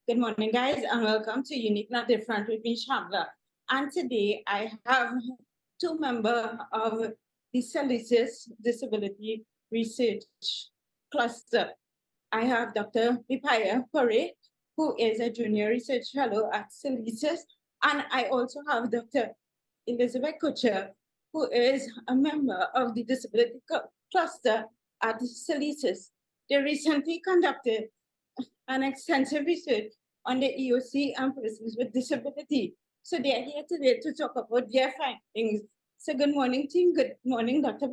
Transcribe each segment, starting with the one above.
Good morning, guys, and welcome to Unique Not Different with me, Shamla. And today I have two members of the Salisis Disability Research Cluster. I have Dr. Vipaya Pare, who is a junior research fellow at Salisis, and I also have Dr. Elizabeth Kutcher, who is a member of the Disability Cluster at Salisis. They recently conducted an extensive research on the EOC and persons with disability. So they are here today to talk about their findings. So good morning, team. Good morning, Dr.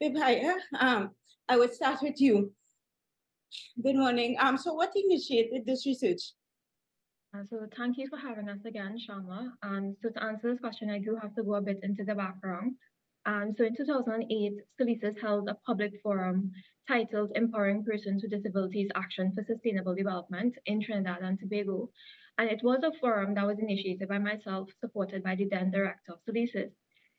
Vipaya. I will start with you. Good morning. So what initiated this research? So thank you for having us again, Shamla. So to answer this question, I do have to go a bit into the background. So in 2008, Salisis held a public forum titled Empowering Persons with Disabilities Action for Sustainable Development in Trinidad and Tobago. And it was a forum that was initiated by myself, supported by the then director of Salisis.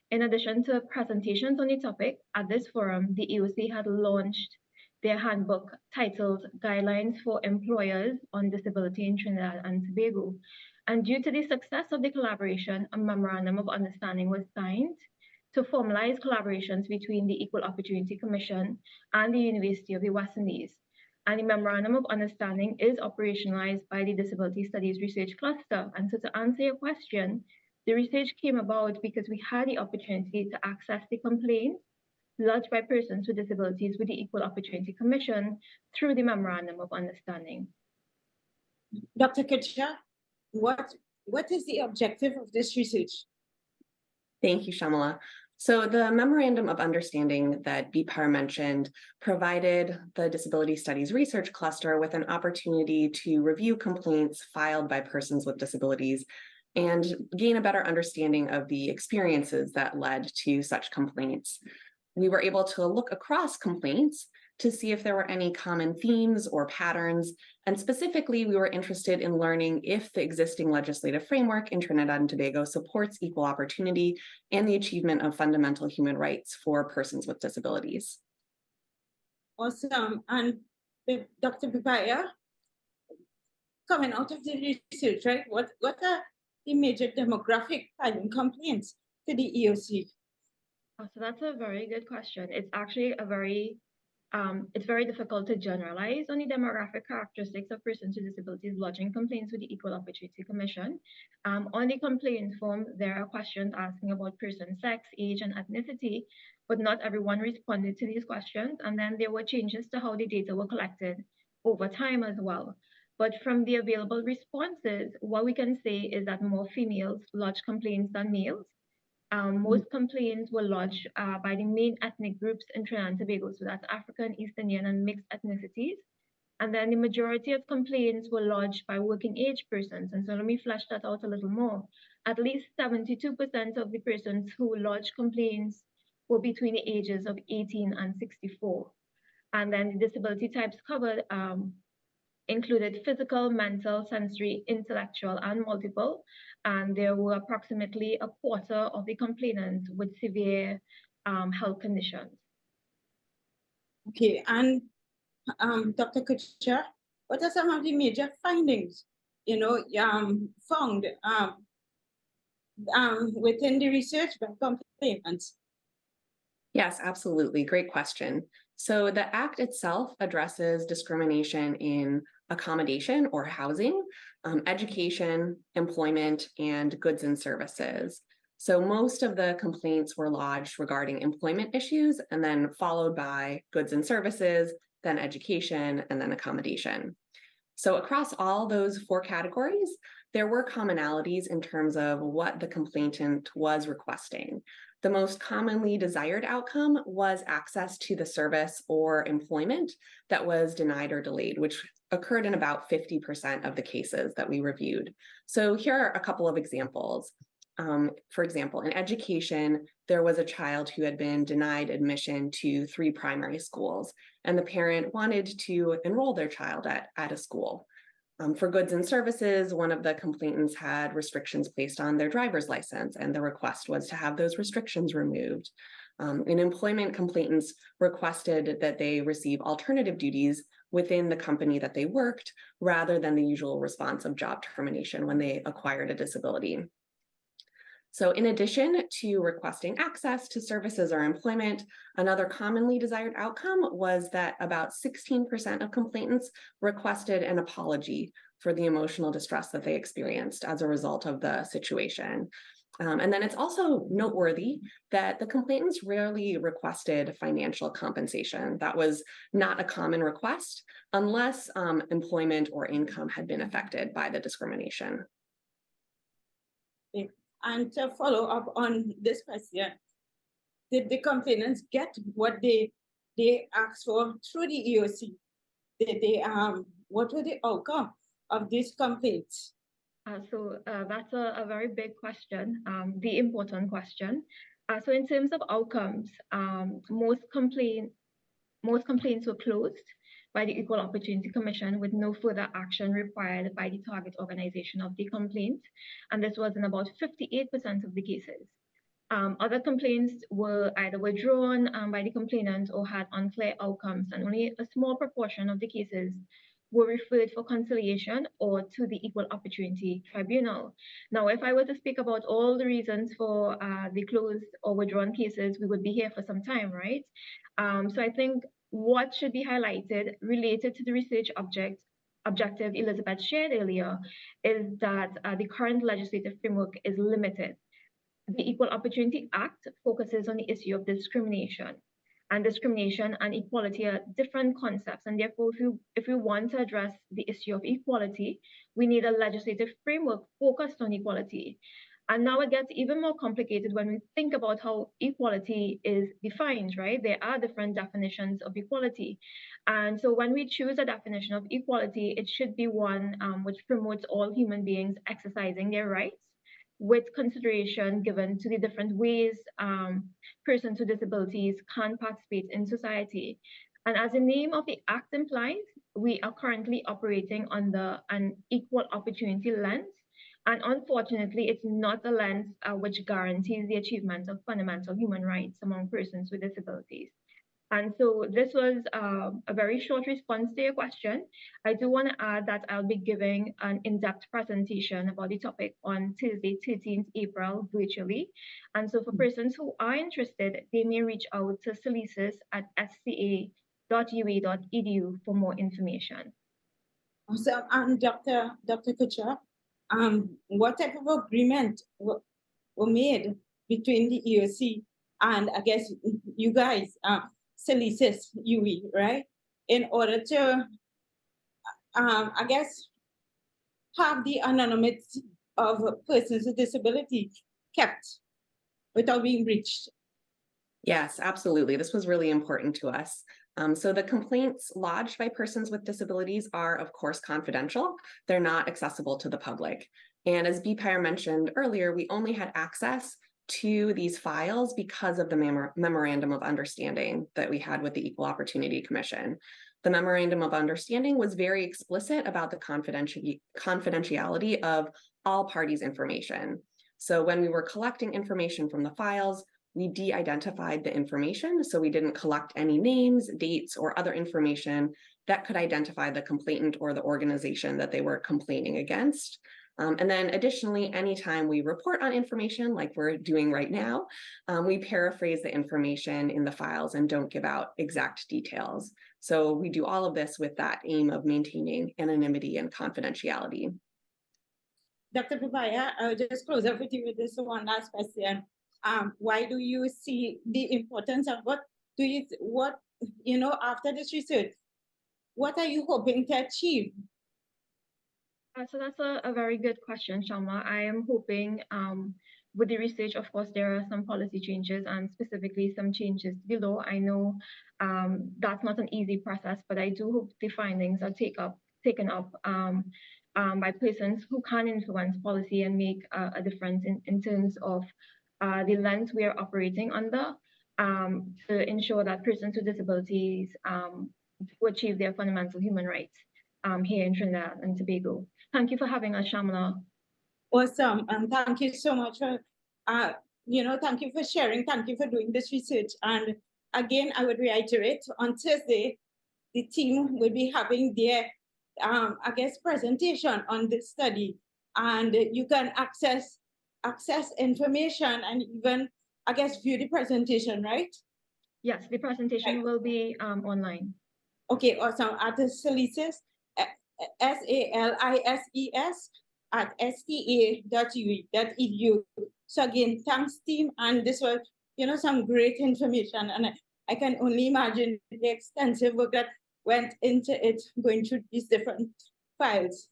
In addition to presentations on the topic, at this forum, the EOC had launched their handbook titled Guidelines for Employers on Disability in Trinidad and Tobago. And due to the success of the collaboration, a memorandum of understanding was signed to formalize collaborations between the Equal Opportunity Commission and the University of the West Indies. And the memorandum of understanding is operationalized by the Disability Studies Research Cluster. And so to answer your question, the research came about because we had the opportunity to access the complaints lodged by persons with disabilities with the Equal Opportunity Commission through the Memorandum of Understanding. Dr. Kutcher, what is the objective of this research? Thank you, Shamala. So the Memorandum of Understanding that Vipar mentioned provided the Disability Studies Research Cluster with an opportunity to review complaints filed by persons with disabilities and gain a better understanding of the experiences that led to such complaints. We were able to look across complaints to see if there were any common themes or patterns. And specifically, we were interested in learning if the existing legislative framework in Trinidad and Tobago supports equal opportunity and the achievement of fundamental human rights for persons with disabilities. Awesome. And Dr. Vipaya, coming out of the research, right? What are the major demographic filing complaints to the EOC? So that's a very good question. It's actually it's very difficult to generalize on the demographic characteristics of persons with disabilities lodging complaints with the Equal Opportunity Commission. On the complaint form, there are questions asking about person's sex, age, and ethnicity, but not everyone responded to these questions. And then there were changes to how the data were collected over time as well. But from the available responses, what we can say is that more females lodge complaints than males. Most complaints were lodged by the main ethnic groups in Trinidad and Tobago, so that's African, East Indian, and mixed ethnicities. And then the majority of complaints were lodged by working age persons. And so let me flesh that out a little more. At least 72% of the persons who lodged complaints were between the ages of 18 and 64. And then the disability types covered included physical, mental, sensory, intellectual, and multiple. And there were approximately a quarter of the complainants with severe health conditions. Okay, and Dr. Kutcher, what are some of the major findings, found within the research by complainants? Yes, absolutely. Great question. So the Act itself addresses discrimination in accommodation or housing, education, employment, and goods and services. So most of the complaints were lodged regarding employment issues and then followed by goods and services, then education, and then accommodation. So across all those four categories, there were commonalities in terms of what the complainant was requesting. The most commonly desired outcome was access to the service or employment that was denied or delayed, which occurred in about 50% of the cases that we reviewed. So here are a couple of examples. For example, in education, there was a child who had been denied admission to 3 primary schools, and the parent wanted to enroll their child at a school. For goods and services, one of the complainants had restrictions placed on their driver's license, and the request was to have those restrictions removed. In employment, complainants requested that they receive alternative duties within the company that they worked, rather than the usual response of job termination when they acquired a disability. So in addition to requesting access to services or employment, another commonly desired outcome was that about 16% of complainants requested an apology for the emotional distress that they experienced as a result of the situation. And then it's also noteworthy that the complainants rarely requested financial compensation. That was not a common request unless employment or income had been affected by the discrimination. And to follow up on this question, did the complainants get what they asked for through the EOC? Did they what were the outcome of these complaints? So that's a very big question, the important question. So in terms of outcomes, most complaints were closed by the Equal Opportunity Commission with no further action required by the target organization of the complaint. And this was in about 58% of the cases. Other complaints were either withdrawn by the complainant or had unclear outcomes, and only a small proportion of the cases were referred for conciliation or to the Equal Opportunity Tribunal. Now, if I were to speak about all the reasons for the closed or withdrawn cases, we would be here for some time, right? So I think what should be highlighted related to the research objective Elizabeth shared earlier is that the current legislative framework is limited. The Equal Opportunity Act focuses on the issue of discrimination. And discrimination and equality are different concepts. And therefore, if we want to address the issue of equality, we need a legislative framework focused on equality. And now it gets even more complicated when we think about how equality is defined, right? There are different definitions of equality. And so when we choose a definition of equality, it should be one which promotes all human beings exercising their rights, with consideration given to the different ways persons with disabilities can participate in society. And as the name of the Act implies, we are currently operating under an equal opportunity lens. And unfortunately, it's not a lens which guarantees the achievement of fundamental human rights among persons with disabilities. And so this was a very short response to your question. I do want to add that I'll be giving an in-depth presentation about the topic on Tuesday, 13th April, virtually. And so for persons who are interested, they may reach out to sca.ua.edu for more information. So, Dr. Kutcher, what type of agreement were made between the EOC and, I guess, you guys, Salisis UE, right? In order to, I guess, have the anonymity of persons with disability kept without being breached. Yes, absolutely. This was really important to us. So the complaints lodged by persons with disabilities are, of course, confidential. They're not accessible to the public. And as Bpire mentioned earlier, we only had access to these files because of the Memorandum of Understanding that we had with the Equal Opportunity Commission. The Memorandum of Understanding was very explicit about the confidentiality of all parties' information. So when we were collecting information from the files, we de-identified the information, so we didn't collect any names, dates, or other information that could identify the complainant or the organization that they were complaining against. And then additionally, anytime we report on information like we're doing right now, we paraphrase the information in the files and don't give out exact details. So we do all of this with that aim of maintaining anonymity and confidentiality. Dr. Pupaya, I'll just close up with you with this one last question. Why do you see the importance of after this research, what are you hoping to achieve? So that's a very good question, Shalma. I am hoping with the research, of course, there are some policy changes and specifically some changes to the law. I know that's not an easy process, but I do hope the findings are taken up by persons who can influence policy and make a difference in terms of the lens we are operating under to ensure that persons with disabilities will achieve their fundamental human rights here in Trinidad and Tobago. Thank you for having us, Shamla. Awesome, and thank you so much for, thank you for sharing, thank you for doing this research. And again, I would reiterate, on Thursday, the team will be having their, I guess, presentation on this study, and you can access information and even, I guess, view the presentation, right? Yes, the presentation will be online. Okay, awesome. At the Salises, SALISES at sta.ue.edu. So again, thanks team, and this was, some great information, and I can only imagine the extensive work that went into it, going through these different files.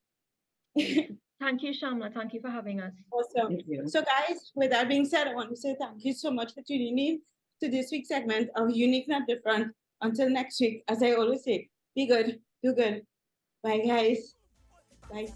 Thank you, Shamla. Thank you for having us. Awesome. Thank you. So guys, with that being said, I want to say thank you so much for tuning in to this week's segment of Unique Not Different. Until next week, as I always say, be good, do good. Bye guys. Bye.